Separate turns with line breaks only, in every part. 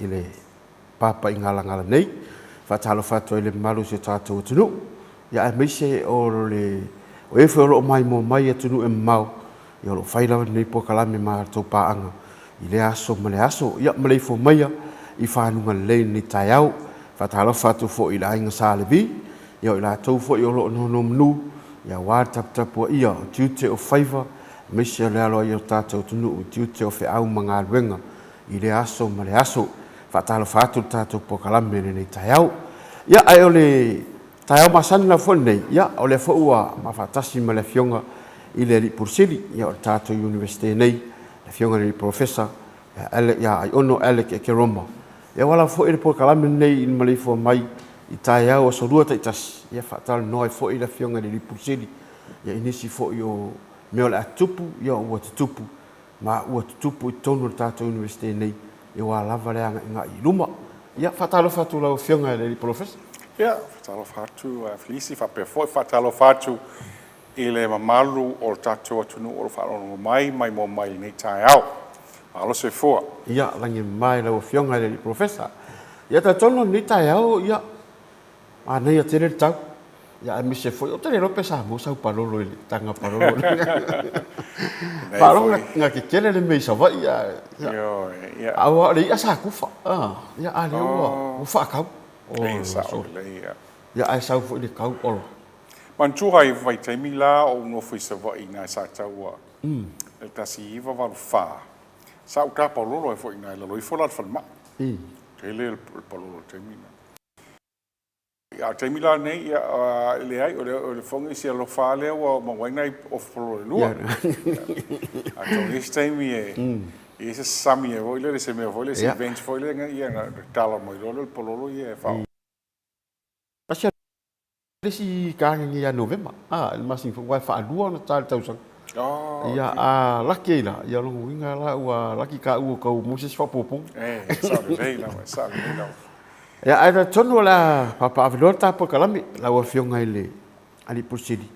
ile papa ingala nei fatalo fatu ile malu se tatu tunu ya me se o le o e fo mai mo mai tunu e mau ya lo faila nei po kala me ma to pa anga ile aso male aso ya Maleifua Mai i whanunga le ni taiau fatalo fatu fo ila inga salebi ya ila tau fo i lo no mnu ya wa tap tap o ia duty of favor me se le alo ia tatu tunu duty of au manga wenga ile aso male aso fatalo fatu tatu po kala me ni taiau ya ai ole taiau masan la fo nei ya ole fo ua ma fatasi male fionga ile li pursili ya tatu university nei le fionga ni professor ya ai ono Alec ke Roma ya wala fo ile po kala me nei in Maleifua Mai i taiau o sorua ta itas ya fatalo no fo ile fionga ni pursili ya inisi fo yo me ole atupu ya o tupu ma o tupu tonu tatu university nei e wa lava le nga i luma ia fatalo fatu la fionga le professor
ia fatalo fatu Felici fa per foi fatalo fatu ile mamalu o tatu tunu o fatalo mai mo mai nei taiau alo se fo
ia langi mai la fionga le professor ia ta tono nei taiau ia ana ia tere tau ia mi se foi o tere lo pesa mo sa palolo ile tanga palolo palolo nga ke kele le me sa va ia
ia
awa le asa kufa ia ale o fa ka
o sa le
ia ai sa fo le kau o
man tu hai vai te mila o no foi sa va ina sa tau el tasi va va fa sa u ka palolo foi ina le lo fola fa ma tele palolo te mina ya te mila nei ya le ai o le fonga si lo fa le o mo wai nai of palolo lua a to este mi e se sami e voile se me voile se events voile ia na tala mo lo pololo ia fa
asia si ka ngi ya November il masin fo wa fa lua na tal tau sa ia laki la ia lo winga la wa laki ka u ko mo se fa popo
sa le la
ya ai tono la papa avilota po kalami la wa fionga ile ali pusili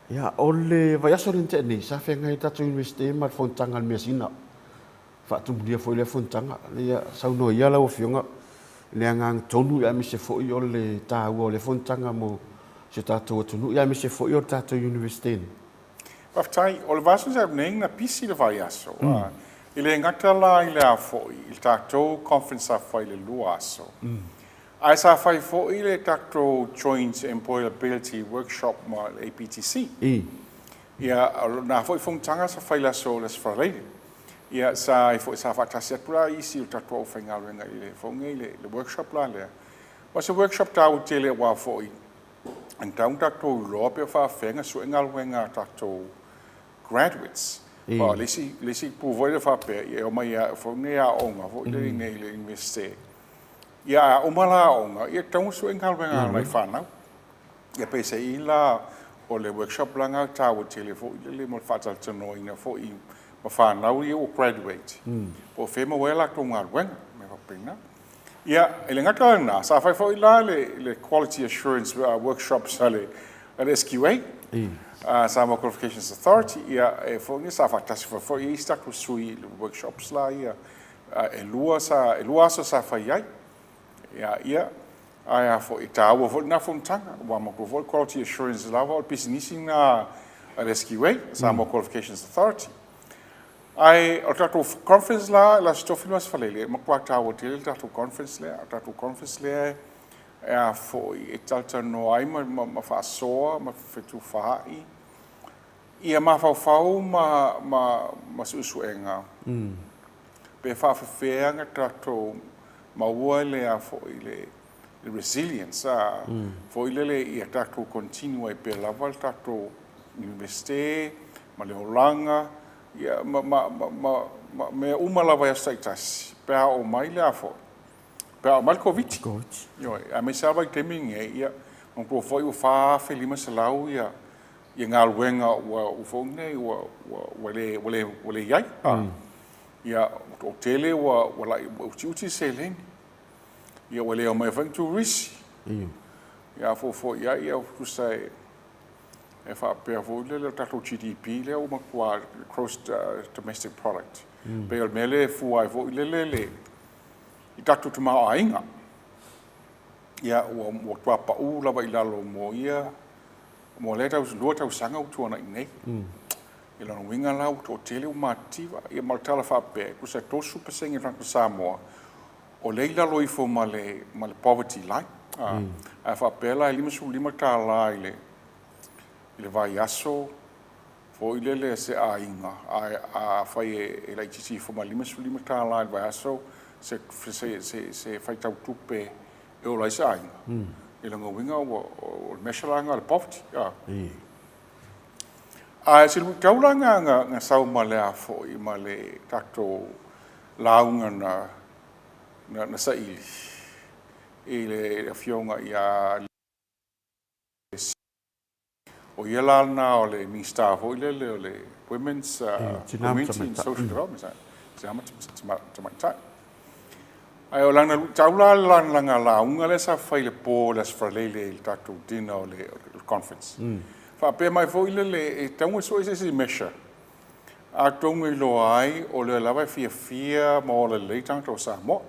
ya ole va ya solente ni sa fenga ita tu university ma fontangal mesina fa tu dia foi le fontanga le sa no ia la fionga le ngang tonu ya mi se fo yo le ta wo le fontanga mo se ta to tonu ya mi se fo yo ta to university
Paftai, o le vaso sa neng na pisi le vai aso. Ile ngata la ile a fo il tato conference a fai le lua aso. Ai sa fai fo ile tato joint employability workshop ma APTC. Ia na fo fontanga sa fai la so les farele. Ia sa fo sa fa tasia pula isi il tato o fenga renga ile fo ngile le workshop la le. Was a workshop ta o tele wa fo i. Então tato lo pe fa fenga so ngal wenga tato graduates. Well, lesi pu voile fa pe e o mai fo ne a onga fo le nei le investe. Ya o mala onga e tau so ngal wenga mai fa na. Ya pe se ila o le workshop langa ta o tele fo le mo fa tal tano ina fo I ma fa na o graduate. Po fe mo wela to ngal wenga me fa pena. Ya ele ngata na sa fa fo ila le quality assurance workshops ale SQA. Sama Qualifications Authority ia e fo ni sa fatasi fo I sta ku sui workshops la ia e lua sa fa ia ia fo ita wo fo na fontanga wa mo ko quality assurance la vo business na SQA Sama Qualifications Authority ai o tato conference la stofilmas falele mo kwa ta wo tel tato conference le fo I talta no ai ma fa soa ma fetu fa'i ia ma fau ma susuenga pe fa feanga trato ma wole a fo ile resilience fo ile ia trato continue pe la volta to investe ma le olanga ia me uma la vai staitas pe o mai le fo pe mal covid yo a me sava teming ia on pro foi o fa felima salau ia ngal wenga o fongne o le yai ia o tele o la o tuti selen ia o le o mai van tourist ia fo ia o sai e fa per vo le tato GDP le o ma gross domestic product pe o mele fu ai vo le I tātou te mao ainga. Ia, ua tua pau lava I lalo mo ia, mo le tau lua tau sanga u tuana I nei. Ia lana winga lau to tele u mativa, ia maltala whape, kusa tosu pasengi ranka Samoa, o le lalo I fo ma le poverty line. A whape la 5 tā la I le vai aso, fo I le se a inga, a whai e lai tisi fo ma 5 tā la I vai aso, se whai tau tupe e o lai se a inga. I langa winga o meshalanga le poverty. A se lu taulanga nga sau ma le a fo I ma le tato launga na saili. I le fionga I a o ia lana o le minister o le women's community and social development se ama tamaita ai o lana taula lana launga le sa fai le po le sfralele il tato dina o le conference fa pe mai foi le tango so se measure a tonga I lo ai o le lava fia mo le tanto sa mo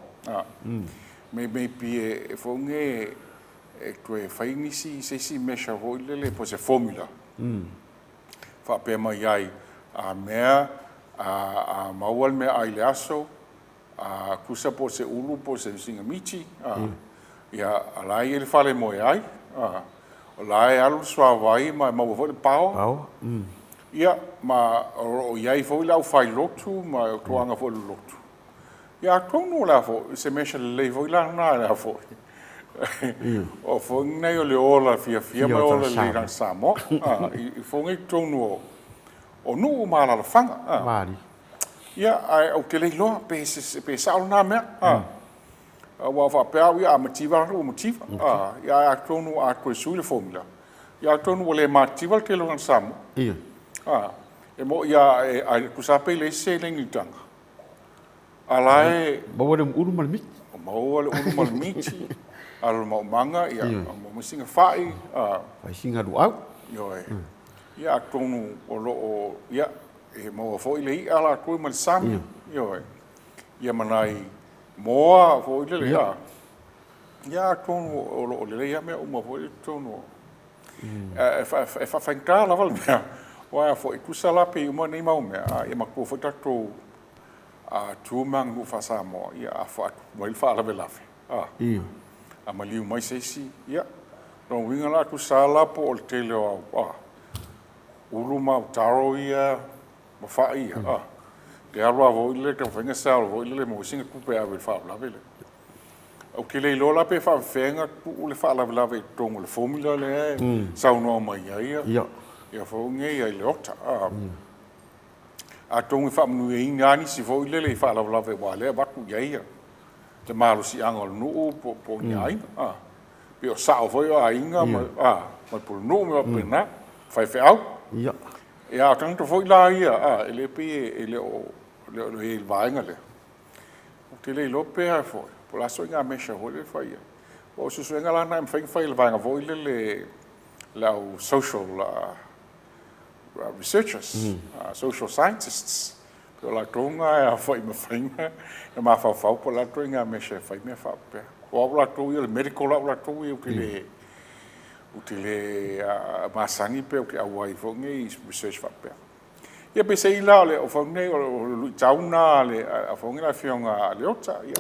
me pie fonge e tue faini si mesha voile po se formula fa pe mai ai a mea a maual me ai le aso a kusa po se ulu po se singa michi ia alai ele fale mo ai o lai alu swa vai ma vo le pao ia ma o iai fo lau fai lotu ma o tuanga fo lotu ia tonu la fo se mesha le vo la na la fo o fo nei o le ola fia ma o le rang samo I fo ngai tonu o nu ma la fanga
Mari.
ia ai o te le lo pe sa na me wa fa pe ia motiva ia a tonu a ko su le formula ia tonu le motiva te lo samo
Ia.
e mo ia ai ku sa pe le se le ngitanga alai
Bawa dem uru mal mit.
o mau le unu mal miti al mau manga ia mo singa fai
Vai singa du au.
yo ia tonu o lo ia e mo fo ile ala ko mal sam yo ia manai moa fo ile ia tonu o lo le ia me o mo fo tonu e fa fanka la val me wa fo I kusala pe mo nei mau me ia ma ko fo tato a tu mang nu fa Samoa ia a fa mo il fa la velafe
Ia.
a maliu mai sesi ia no winga la ku sala po o tele o ulu ma taro ia ma fa ia te alo vo ile ka venga sal vo ile mo singa ku pe ave fa la vele o ke le lo la pe fa venga ku le fa la ve tong le formula le sa no mai ia ia fo nge ia le ota a tong fa mu e ngani si vo ile le fa la ve wa le ba ku ia te malo si angol nu po nyai pe o sa o foi a inga ma por nu me pena fai fe au
Ia.
ia tanto foi la ia ele pe ele o le vai ngale o te le lope a foi por la soinga mesha ho le fai o se soinga la na fai le vai nga voi le la social researchers social scientists pe la tonga a foi me fringa e ma fa por la tonga mesha fai me fa pe o la tonga le medical la tonga utile masani pe o ai fo ngai research fa pe ia pe sei la le o fo nei o tauna le a fo ngai la fionga le ota ia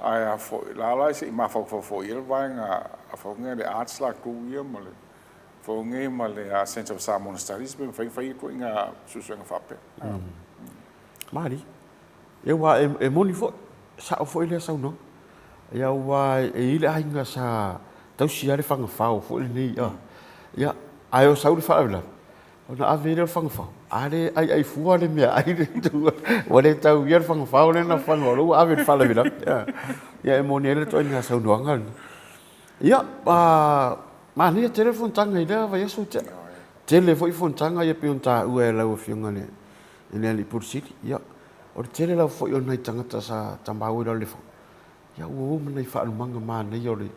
ai a fo la se ma fo ia vai nga a fo ngai le arts la ku ia ma le fo ngai ma le a sense of Samoan studies be fai ko nga susuenga fa pe
Mari. Eu wa e moni fo sa o fo ile sa no. Ia wa e ile ainga sa tau sia le fanga fao fo le nei ia ai o sau le fa la ona ave le fanga fao ale ai fua le mea ai le tu o le tau ia fanga fao le na fanga lo ave fa la vila ia e moni ele to ina sau no ngal ia ma ni telefon tanga ida va yesu telefon tanga ia pe ta u e la o fionga le ina li pur city ia o tele la fo yo nai tanga ta sa tambau le fo ia o mai fa manga ma nei o le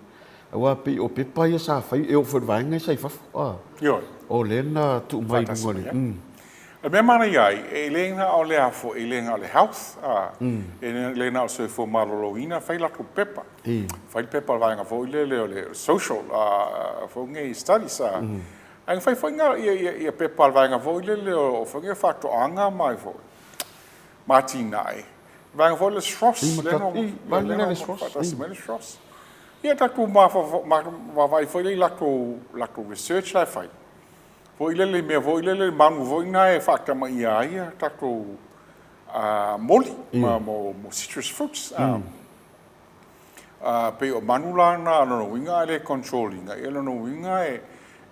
wa pe o pe pa ia sa fai e o fo vai ngai sai fa
yo
o le na tu mai ngole
Me mana iai, e lenga o le afo, e lenga o le health, e lenga o se fo maloloina, fai lako pepa. Fai pepa vainga fo i le o le social, fo ngai studies, ang fai nga ia pepa vainga fo i le o fo ngai fato anga mai fo. Martina e. Vainga fo le stros, le stros. Ia taku ma vai fo i le lako research lai fai. Foi lele me foi lele manu foi na e fakta ma ia tato moli mo citrus fruits pe o manula na no winga le controlling e no winga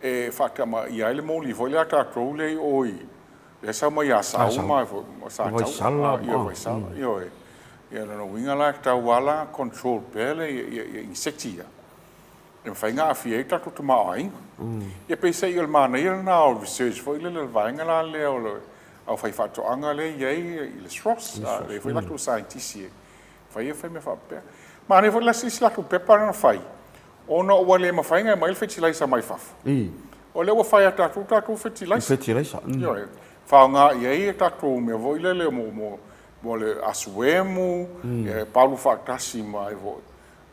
e fakta ma ia le moli foi la tato le oi le sa ma ia sa ma sa ia no winga la ta wala control pele insectia. E whainga a fia tato tu maaing. Ia peisa i o mana ia na o research foi le vainga la le au whai whatoanga le iei i le stros. Le foi lako scientisi e. Whai e whai me whapea. Ma ne foi lasi lako pepa na whai. Ona ua le mawhainga e mail fertilizer mai whafu. O le ua whai a tato fertilizer.
Fertilizer.
Whaonga iei e tato mea voi le mo le asuemu, paulu whaktasi mai voi.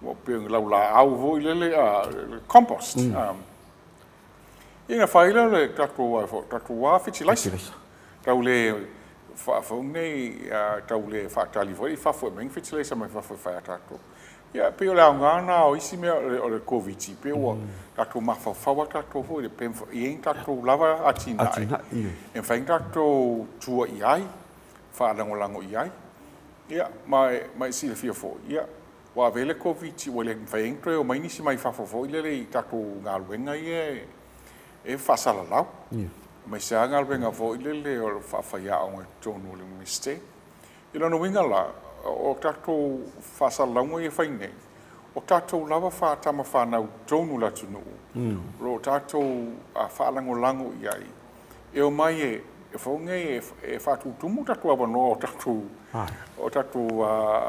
Mo peng la au vo lele compost ina faila le tatu wa fertilizer tau le fa nei tau le fa tali vo fa fo men fertilizer mai fa tatu ia pe la ngana o isi me o le covid pe o tatu ma fa tatu vo le pen i tatu lava atina en fa tatu tua iai fa lango iai ia mai si le fia fo ia wa vele covid o le faentre o mai nisi mai fafofo ile le taku ngaluenga e fasala lau mai sa ngaluenga fo ile le o fafaia o tonu le miste ilo no winga la o taku fasala lau e faine o taku lava fa tama fa na tonu la tunu lo taku a falango lango iai e o mai e fonge e fatu tumu taku ava no taku o taku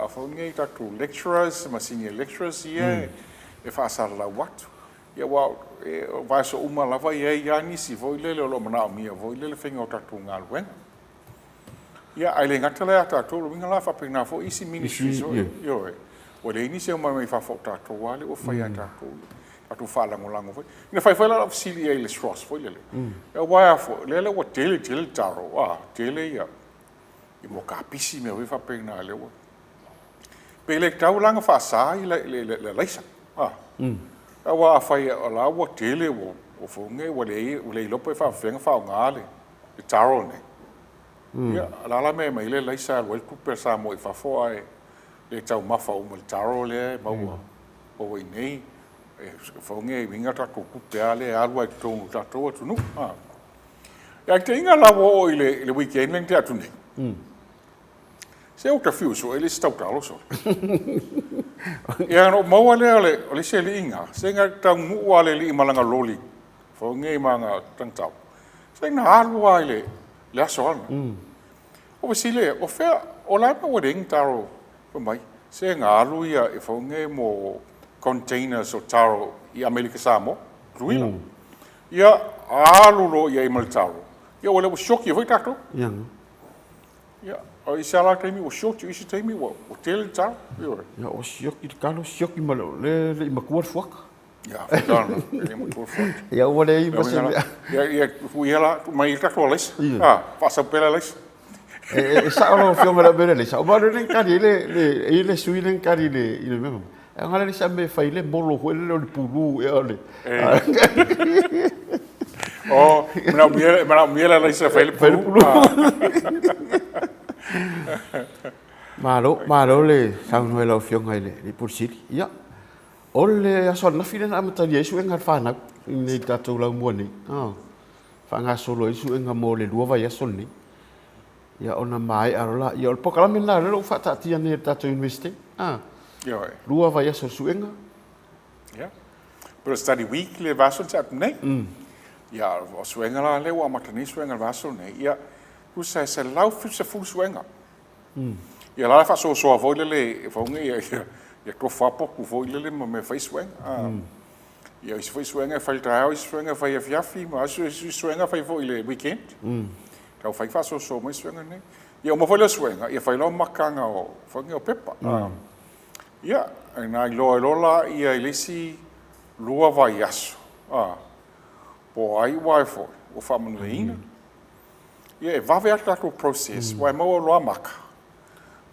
fonge taku lecturers ma senior lecturers ia e fasala la watu ia wa vai so uma lava ia yani si voi lele lo mana mia voi lele fenga o taku ngalwen ia ai le ngatale ata to lo winga la fa pena fo isi ministries yo o le ini se mai fa fo taku wale o fa ia taku atu fala ngolango foi ina fai la ofisili ele stros foi lele e wa fo lele o tele taro tele ia i mo kapisi me o fa pena le o pele tau langa fa sa i le leisa wa fai la o tele o fo nge o le lopo fa fenga fa ngale i taro ne ia la me le leisa o ku per sa mo fa fo ai le tau mafa o mo taro le mau o nei fonge winga ta ko kupeale alwa to tato tunu ya te inga la wo le weekend len te atune se o ta fiu so ele sta ta lo so ya no mo le se le inga se nga ta mu wale li malanga loli fonge manga tantau se na alwa le so o sile o fe o la mo ding taro po mai se nga alu ya e fonge mo containers o taro i Amerika Samoa, ruila. Ia alulo ia i Maltaro. Ia wale o shoki foi tato. Ia. O i sala taimi o shoki isi taimi o tele taro.
Ia o shoki kalo shoki malo le i makuar fuaka.
Ia, fitana, le makuar fuaka.
Ia wale i mase.
Ia fuiela mai tato les. Pasa pela les.
E sa o fionga la bere le sa. O malo le kari le sui le kari le memo. E ngale le sa me fai le molo ho le pulu e ole.
Oh, mena le sa fai le pulu.
Malo le sa no le fionga le pursili. Ia. Ole aso na fina na mata Yesu enga fana ni tatu la mo ni. Fa nga solo Yesu enga mo le lua vai aso ni. Ia ona mai arola ia o pokala mena le o fata tia ne tatu university. Lua vai aso suenga.
Ja. Pero study week le vaso tap nei. Ja, o suenga la le o matani suenga vaso nei. Ja, ku sa lau se fu suenga. Ia la fa so avo le fonga ia ko fa poku vo le me fai suenga. Ia is fai suenga fai trao is suenga fai fiafi, ma so suenga fai vo le weekend. tau fai fa so mai suenga nei ia mo foi suenga ia fai lo makanga o fangi o pepa ia na lo la ia ilisi lua vai aso po ai wai fo o fa manuina ia va ver tato process wai mo lo maka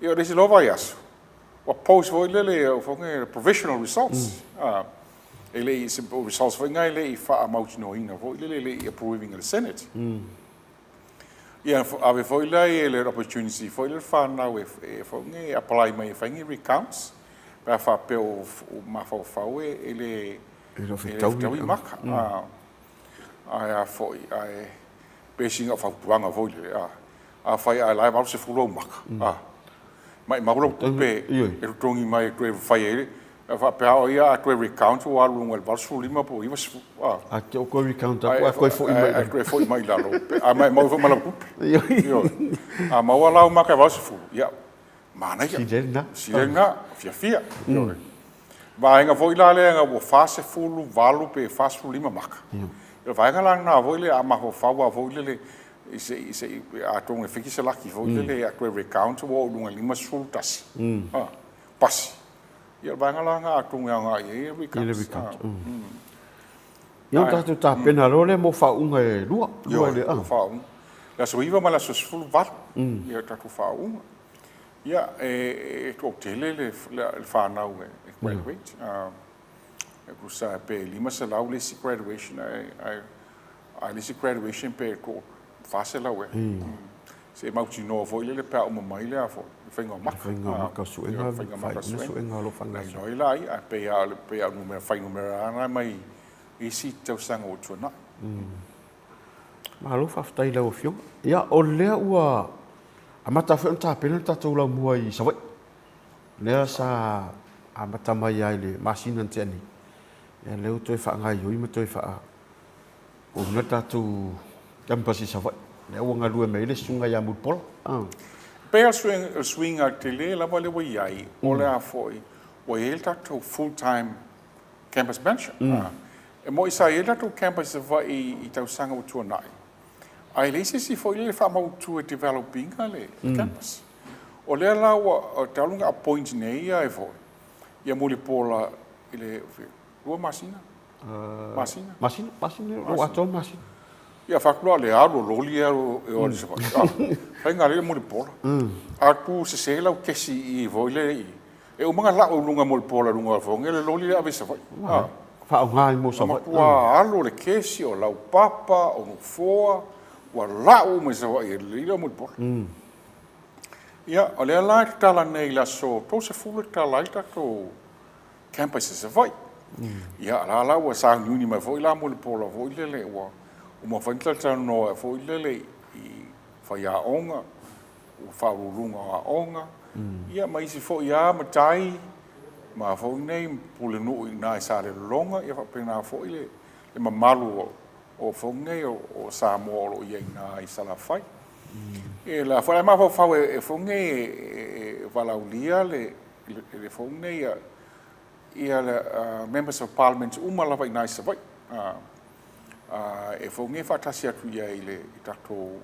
ia desi lo vai aso o post foi lele o fangi provisional results ele simple results foi ngai le fa amount no ina foi le approving the senate ia ave foi la ele opportunity foi le fa na we foi ngai apply mai fangi recounts pa fa pe o ma fa ele tau maka ai foi ai basing of wanga foi a fai a live house full maka mai magulo pe e tongi mai tu fai ele fa pe ia tu recount o alu el valsu lima po ia
a que o recount a coi foi mai
a tu foi mai lalo a mai mo foi malapu a ma wala maka valsu fu ia mana ia silenga fia vai nga foi la le nga o fase fulu valu pe fase lima maka ia vai nga lang na voi le a ma ho fa wa voi le ise a tonga fiki se laki voi le a tu recount o lunga lima sultas pas ia vai nga lang a tonga nga ia recount
ia tatu ta pena role mo fa unga e lua le
fa un la soiva ma la so fulu val ia tatu fa un ia to tele le fa na u graduate kusa pe lima se lau le graduation ai le graduation pe ko fase la we se mau tino foi le pe o mai le afo fenga
maka suenga lo fanga
no ila ai pe a numero fai numero ana mai isi tau sanga o tuna
ma lo fa ftai la o fio ia o le ua amata fe ta pena ta tu la mua I savai le sa amata mai ai le machine anteni e leu toi fa ngai yoi ma toi fa o na ta tu campus I savai le o ngalu me le sunga ya mutpol
pe a swing a tele la vale wa ai o le a foi o ele ta tu full time campus bench e mo isa ele ta tu campus vai I tau sanga o tu nai ai le si foi le fa mau tu developing ale campus o le la o talunga appoint nei ai foi ia muli pola ile o masina o ato masina ia fa klo le alo loli alo e o se fa fa ngale muli pola a ku se la ke si I voi le e o manga la o lunga muli pola lunga fo ngele loli ave se
fa o ngai mo sa
wa alo le ke si o lau papa o no foa wa la o me se va le muli pola ia o le la tala nei la so to se fulu tala ita to campus se vai ia la wa sa uni ma foi la mo pola foi le wa o mo fa tla no foi le I fa ya onga o fa runga onga ia mai se foi ia ma tai ma foi nei pule no na sa le longa ia fa pena foi le ma malu o foi nei o sa mo o ia na I sala fai e la fora ma fa e fonge valaulia le fonge ia le members of parliament uma la vai nice vai e fonge fa tasi atu ia ile tato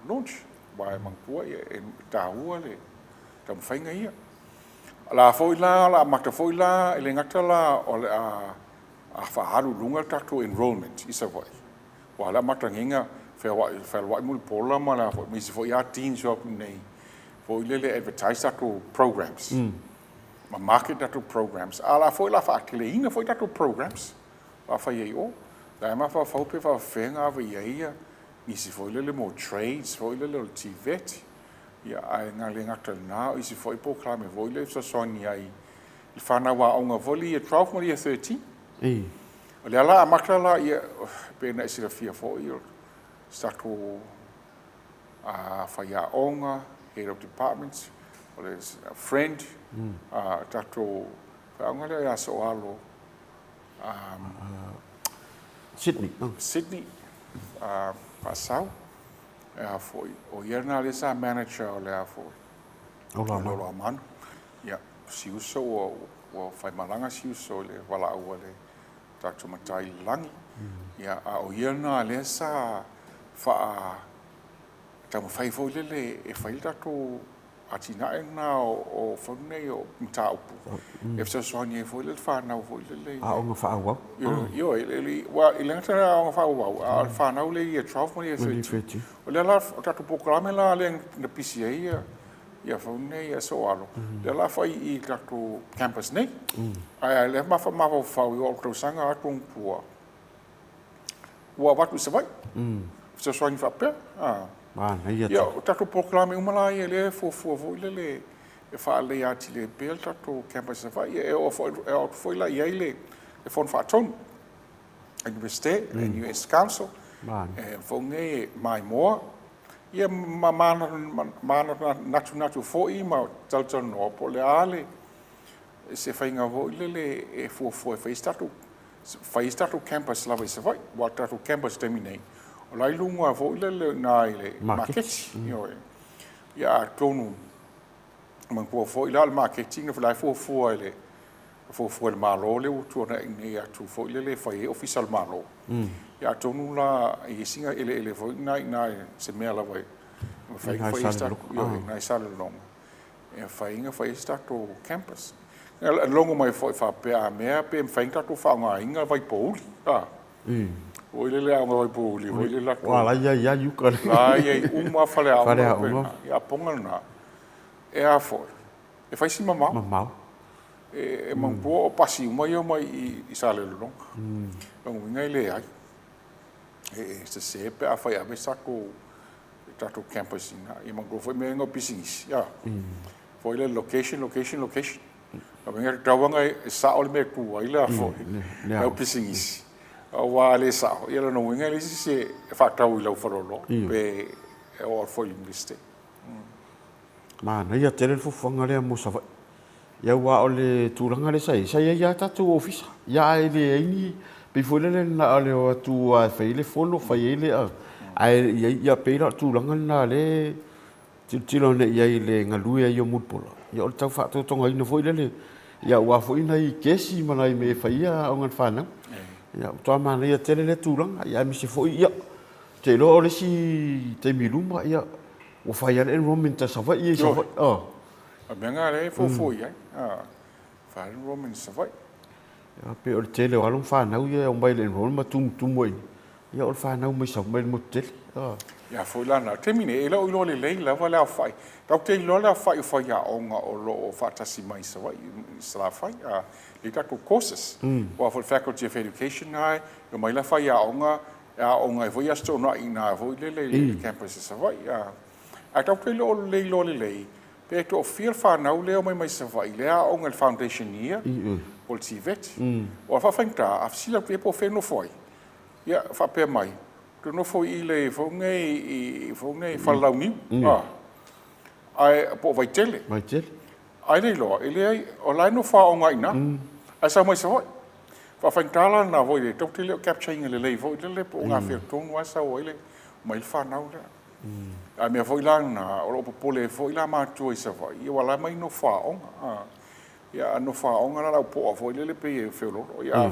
launch vai mangpua e taua le tam fainga ia la foi la makta foi la ile ngata la o a fa haru lunga tato enrollment isa vai wala makta nginga fel wa mul pola mala fo mi se fo ya teen shop nei fo le advertise to programs ma market to programs ala fo la fa kle ina fo to programs wa fa ye o la ma fa pe fa fenga va ye mi se fo le mo trades fo le tivet ya ai nga le ngata na I se fo po klame vo le so sonia I fa na wa onga voli 12 mo 13 le ala makla la ye pe na se fia fo yo Stato Faya Onga, head of departments, or is a friend, Tato Fangale Asoalo, Sydney, Passau, for Oyerna Lisa manager or therefore. Ola Man, yeah, she was so or Faimalanga, she was so Wala Wale, Tato Matai Langi, yeah, Oyerna Lisa. Fa ta mo fai fo le e fai ta to atina na o fo nei o mta upu e so so ni fo le fa na fo le
a o nga fa wa
yo ele wa ele ta o fa wa al fa na le e 12 mo e feti o le la ta to programa la le na PCA ia fo nei e so alo le la fa I ta to campus nei ai le ma fa o to sanga a kung pua wa wa tu se vai so so ni fa pe
ia
o tato proclame uma lá e ele fofo ele e fa le ati le bel tato campus fa e foi lá e ele e fon fa ton university and US council foi nge mai mo e mana natu foi ma tal no po le ale se fa inga vo ele e fofo e fa stato campus lá vai se vai o tato campus terminei o lai lunga vo le na ile market yo ya tonu man ko fo ila marketing no lai fo ile fo le malo le tu na ni ya tu fo ile le fai official malo ya tonu la i singa ile fo na se me la vai fai sta yo na sala long e fai sta to campus longo mai fa pe a me pe fai ta to fa nga inga vai po o ile le anga vai puli o ile la
wala ya yuka
la ia uma fale a ia ponga na e a fo e fai si mama e mampo o pasi uma ia mai I sale lo o ngai le ai e se pe a fai a me sako tato campus ina I mango foi me ngo business ya foi le location a me tawanga sa ol me ku ai la fo e business wa le sa ia no winga le se fa tau I lo farolo pe o foi lingviste
ma na ia tele fu fanga le mo sa ia wa ole tulanga le sai ia tatu office ia ele ini pe foi le na ole o tu a feile folo fai ele ai ia pe la tulanga na le tilo ne ia le ngalu ia mo polo ia o tau fa to tonga ina foi le ia wa foi nei kesi manai me faia o ngan fana ia to mana ia tele le tulanga ia mi se foi ia te lo le si te miluma ia o fai al enrollment sa vai ia sa vai
a menga le fo ia fa enrollment sa vai
ia pe o tele o alon fa na ia o mai le enrollment tum moi ia o fa na mai sa mai mo tele
ia foi lá na termine ele o lo le la va la fai tau te lo la fai ia onga o lo fa tasi mai sa vai sa fai le tato courses o for faculty of education ai o mai la fai ia onga e voi asto na ina voi le campus sa vai a tau te lo le pe to feel fa na le o mai sa vai le onga il foundation ia pol civet o fa fanta a sila pe po fe no foi ia fa pe mai tu no foi ile fo ngai fa lau ni ai po vai tele ai le lo ile o lai no fa onga ina ai sa mai sa voi fa fantala na voi le tok tele capturing le voi le po nga fe ton wa sa voi le mai fa na le ai me voi la na o po le voi la ma tu sa voi ia wala mai no fa onga ia no fa onga la po voi le pe fe lo ia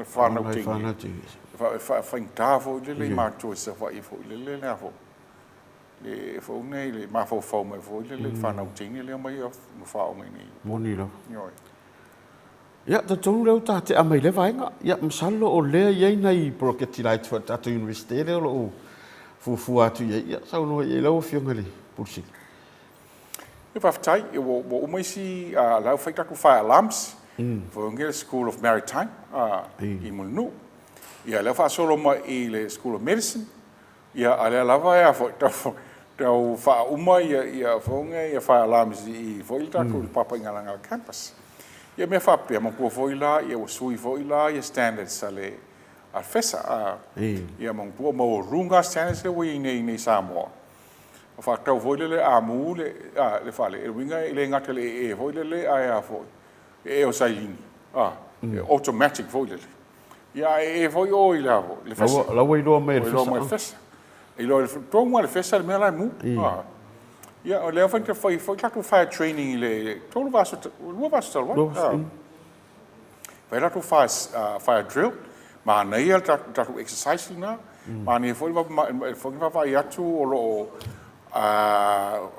fa na tingi fa inta fo le ma to se fa I fo le fo le fo nei le ma fo me fo le fa na tingi le mai no fa o mai ni
moni lo
yo
ia ta tonu le ta te amai le vainga ia msalo o le ia nei project light for ta university le lo fu atu ia sa no ia lo fionga le pulsi
e fa tai o mai si la fa ta ku fa alarms for ngel school of maritime I Mulnu ia le fa solo ma I le school of medicine ia ale lava ia fo tau fa uma ia fonga ia fa alarms I voilta ku papa ngalanga campus ia me fa pe mo ko voila ia o sui voila ia standards ale a fesa ia mo ko mo runga standards le wi nei Samoa o fa tau voile le amu le fa le winga le ngatele voile le ai fo o sailini automatic voile ia foi o ila le fesa
la wei lo mai
le fesa e lo to mo le fesa me la mu ia o le fa foi ka to fire training le to lo vaso wa vai la to fire drill ma nei ta to exercise na ma nei foi va ia tu o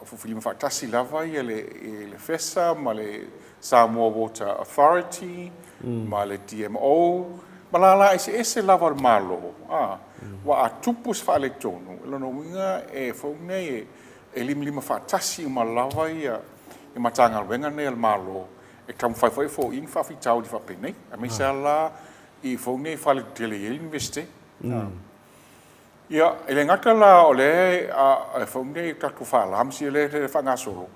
Fufilima whaatasi lava i le FESA, ma le Samoa Water Authority, ma le DMO, ma la ese lava le malo. Wa a tupus wha le tonu. Lono winga e whaunei e lima whaatasi ma lava i matanga wenga nei al malo. E tam whai fo in whawhitau di whapenei. A me se ala i whaunei whale tele investe. Ia, e le ngata la o le a whaunei tatu whalamsi e le whangasoro.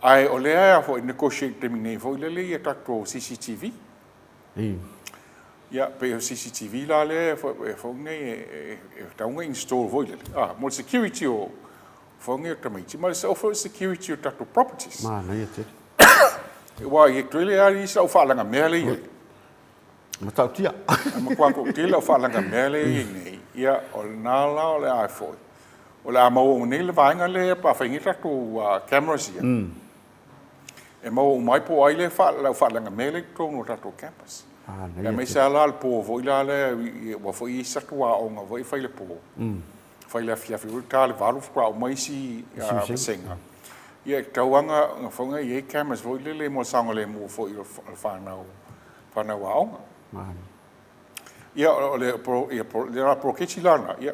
Ai o le a ho negotiate te minei fo le i tatu CCTV. Ia, pe o CCTV la le whaunei e taunga install fo le. Mo security o whaunei o tamaiti. Ma le sa ofo security o tatu properties.
Ma, na ia te.
Wa i tuele ari sa o whalanga mea le i.
Ma tau tia.
Ma kwa ko tele o whalanga mea le i nei. Ia, o le nala o le ai foi. O le a mau o nei le vainga le pa whaingita tu cameras ia. E mau o mai po ai le whalanga mea le tono tatu campus. E me se ala al po voi la le wa foi sa tu a onga voi fai le po. Fai le fiafi urta le valu fra o mai si senga. Ia tauanga whaunga i e cameras voi le mo sanga le mo foi o whanau a onga. Ia le pro kichi lana. Ia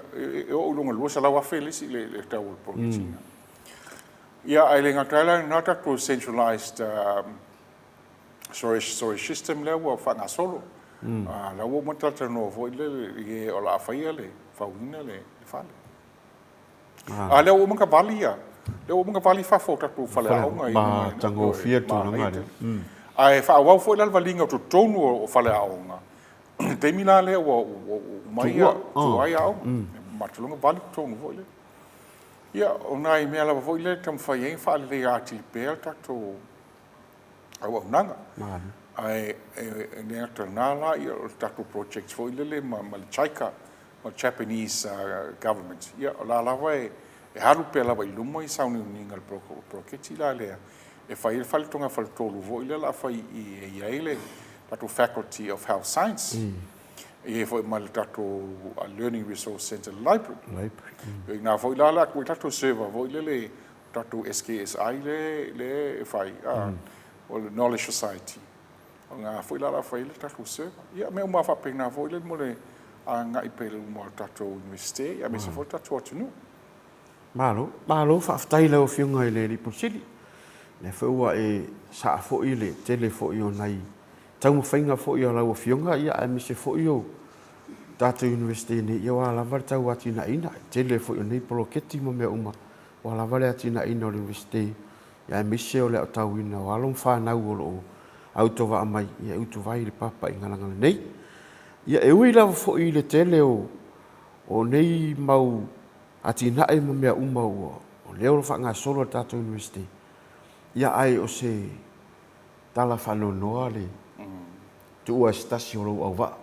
o ulunga lua sa lawa felis le tau pro kichi. Ia ai le ngataila na tatu centralized storage system le wa whanga solo. La wo matata no voi le o la whaia le whauina le whale. Le o manga vali ia. Le o mga vali whafo tatu whale aonga i
ma tango fia tu na ngare.
Ai whawau fo ilal valinga o tonu o whale aonga. Te mina le o mai a tu ai aonga. Matulunga vali tonu fo ile. Ia, o nai mea lava fo ile tam whai whale le ati pēl tatu au au nanga. Ai ne ata nala ia o tatu projects fo ile le ma le chaika ma Japanese government. Ia, o la lava e haru pe lava i luma i sauni uninga le proketi la lea. E whai le whale tonga whale tolu vo ile la whai i eile tatu Faculty of Health Science. E whai ma le tatu Learning Resource Center Library. E nga whai la kua tatu server vo ile le tatu SKSI le whai o le Knowledge Society. O nga whai la whai le tatu server. Ia me uma whapena vo ile mo le a nga i pele uma tatu universite. Ia me se whai tatu atunu.
Malo whaftai leo whiunga i le riposili. Le whiua e saa fo i le tele fo i o nei. Tau mo whainga fo i o lau whiunga ia e mise fo i o Tata University ni ia wa lavar tau ati na ina. Tele fo i o nei proketi mo mea uma. Wa lavar ati na ina o university. Ia e mise o le o tau ina o along whanau o lo autova amai. Ia utuvai le papa i ngalangala nei. Ia e ui lava fo i le tele o nei mau ati na e mo mea uma o leo lo whanga solo Tata University. Ia ai o se tala whanonoa le tu ua stasi o lo au wa.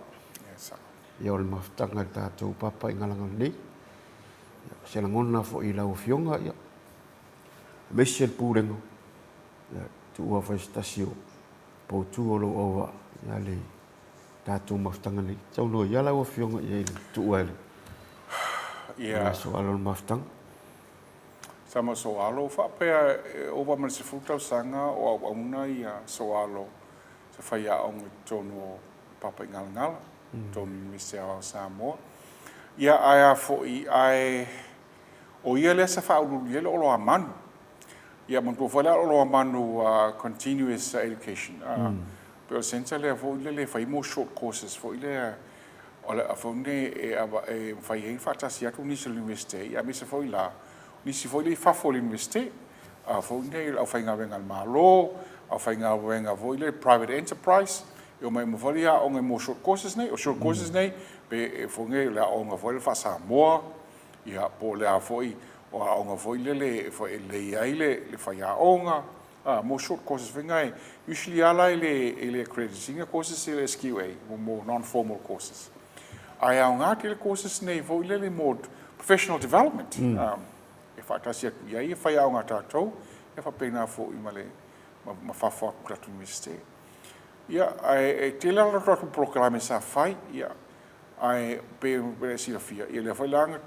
Ia o le maftanga tātou papa i ngalanga nei. Se la ngona fo i lau fionga ia. Mese el pūrengo. Tu ua whai stasi o po tu o lo au wa. Ia le tātou maftanga nei. Tau no ia lau fionga ia le tu ua ele. Ia so alo maftang.
Sama so alo fa pe o va man se futa sanga o una ia so alo se fa ia on tono papa ngal ton misera Samoa. Ia ai fo i ai o ia le sa fa u ia lo amanu. Ia man to fa lo amanu continuous education. Pero senza le fo le fa mo short courses fo ile ola afonde e fai fata sia tu nisi l'universite ia mi se foi la nisi foi le fa fo l'universite afonde au fai nga venga malo au fai nga venga voi le private enterprise eu mai mo foi a on mo short courses nei o short courses nei pe fonge la on foi fa Samoa ia po le a foi o on foi le foi le ile le fai a onga mo short courses venga usually ala ile accrediting courses ile SQA more non formal courses. Ai au ngā tele courses nei vo ile mod professional development. E whaatasia ia i whai au ngā tātou, e whapena fo i male ma whawha kuratu universite. Ia, ai tele ala ratu proklame sa whai, ia, ai pe sila fia, ia le whai langa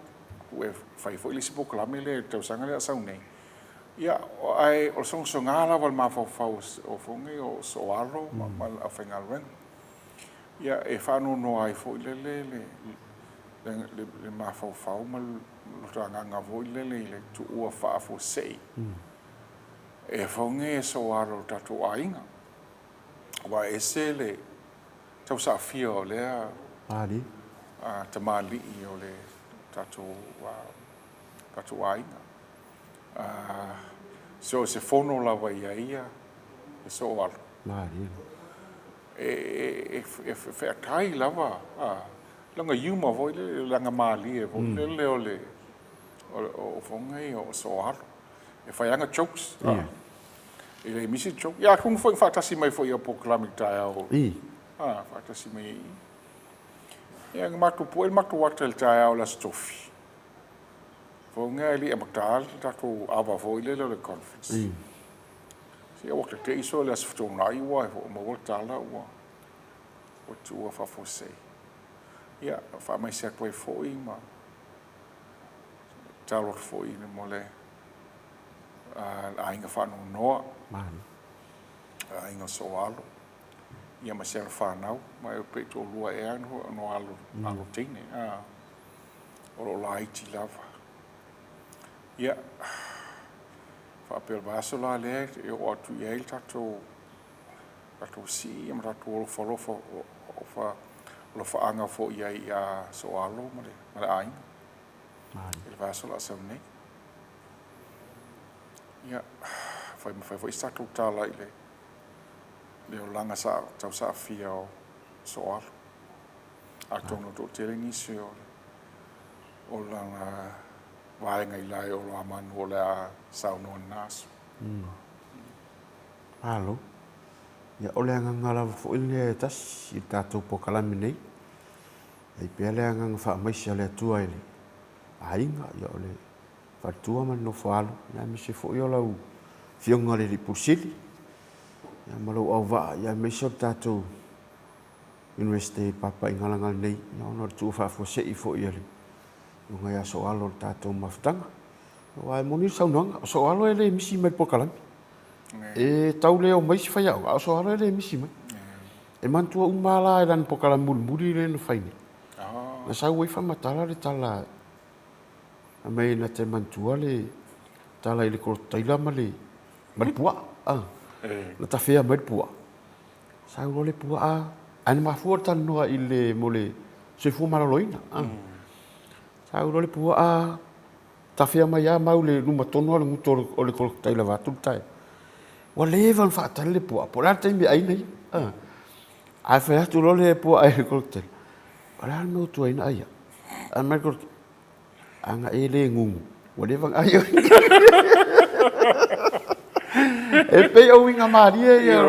ku e fai fo ile sipo kala mele tau sanga le sau nei ia ai o song songala wal ma fo o fongi o so alo ma a final wen ia e fa no ai fo ile le ma fo ma lo tanga nga vo ile le tu o fa fo sei e fongi so alo tatu ainga wa ese le tau sa fio le
ali
tamali i o le tatu ainga so se fono lava ia e so alo
ali
e kai lava langa yuma voi le langa mali e voi le o fongai o so alo e fai anga jokes ele misi joke ya kung foi fatasi mai foi o proclamic tao fatasi mai ia matu po el matu watel tao la stofi fongai li amatal tatu ava voi le conference si o wakta te iso le asfto nai wa mo voltala wa o tu fa fosse ia fa mai se toi foi ma talo foi le mole ainga fa no ainga so alo ia ma se fa nau mai o pe to lua e no alo tine o lo laiti lava ia fa per vaso la le e o tu ia il tato si am rato fo fa anga fo ia so alo ma ainga il vaso la sa nei ia fai stato tala ile le o langa sa tau sa fia o so alo a tono to tele inisio o langa vaenga i lai o la manu o la sau no naso
alo ia o le ngala fo ile tas i tato po kalami nei ai pe le nganga fa mai se le tua ile ainga ia o le fatua man no falo na mi se fo yo lau fionga le pusili ya malo au va ya me so tato university papa ingalanga nei no tu fa fo se i fo ile nga ya so alo tato maftanga wa moni sa no so alo ele mi si me po kalami e tau leo mai si fai au so alo ele mi si mai e mantua umala e dan po kalamul muri le no faini na sa ui fa matala le tala a mai na te mantua le tala ile ko taila male malpua na ta fea malpua sa u le pua ani ma fuata no ile mole se fu maloloina sa u le pua ta fea mai ya maule numa tono le muto o le ko taila va tu tai wa le van fa ta le pua por arte mi ai nei ai fa tu lo le pua ai ko te ora no tu ai ai a mai ko anga ele ngungu wale vang ayo e pe o winga maria ya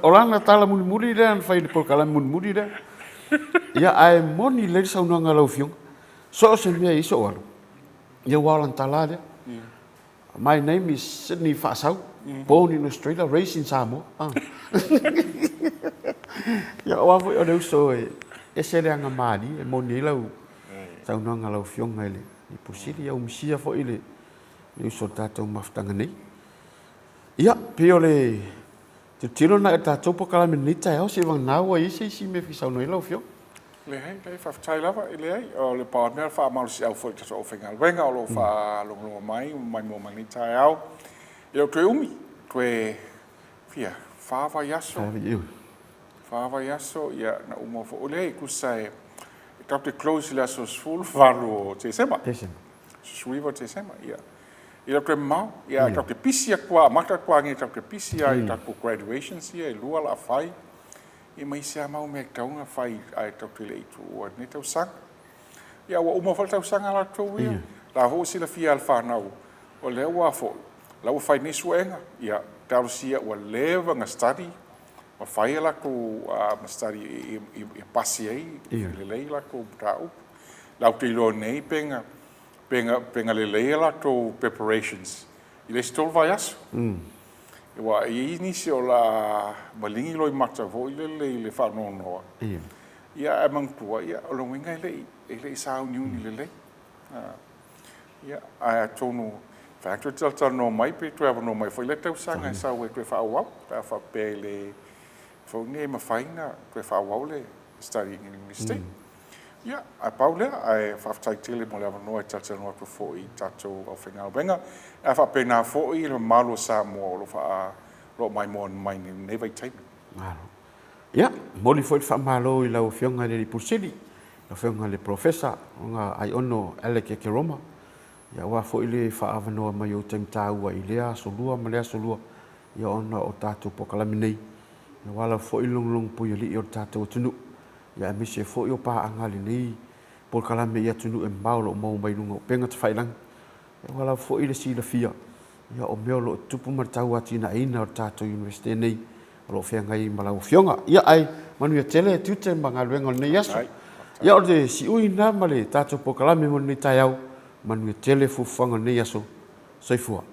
olanga tala muri dan fai de por kala muri dan ya ai moni le sa no ngalo fiong so se me iso walo ya walan tala de my name is Sydney Fasau born in Australia raised in Samoa ya wa vo o so e se le anga mari e moni lau tau no ngalo fiong ngai i pusili au misia fo ile ni so tato maftanga nei ia piole te tiro na tato po kala minita e o se van nawa i se si me fisau no ilo fio
le fa tai lava ile o le partner fa mal si au fo te so fengal venga o lo fa lo mai mo manita au io te umi te fia fa va yaso ia na umo fo ole ku sai Dr. Close la so full valo te sema. Suiva te sema ia. Ia ke mau ia Dr. Pisia kwa mata kwa ngi Dr. Pisia i taku graduations ia lua la fai. I mai sia mau me taunga fai ai Dr. Leitu o ne tau sang. Ia wa uma fal tau sang ala to ia. La ho sila fia alfa nau. O le wa fo. La wa fai ni suenga ia tau sia wa leva nga study. Ma fai la ko study i pasi ai le lei la ko tau la te lo nei penga le lei la to preparations i le stol vai aso e wa i ni se o la malingi lo i mata vo le fa no ia e mang tua ia o lo winga le sa union le lei ia a tonu fa tu tal no mai pe tu ava no mai foi le tau sanga sa we tu fa wa fa pele fo ne ma faina tu fa wa le studying in English state ia a paula ai fa tele mo le ava no tal no tu fo I tato au final benga a fa pena fo I le malo sa mo lo fa lo mai mo mai ne vai tai
ia moli foi fa malo I lau fionga le pusili la fionga le professor nga ai ono ele ke Roma ia wa fo ile fa avano mai o tem taua I lea solua ma lea solua ia ona o tato pokalami nei ia wala fo ilong pu ili o tato tunu ia me se fo yo pa angali nei pokalami ia tunu e maulo mo mai lungo penga te failang ia wala fo ile si la fia ia o meolo tupu martau atina ina o tato university nei lo fianga I malau fionga ia ai manu ia tele tute mangaluenga nei yaso ia o de si uina male tato pokalami mo nei taiau manu ia tele fufanga nei yaso soifua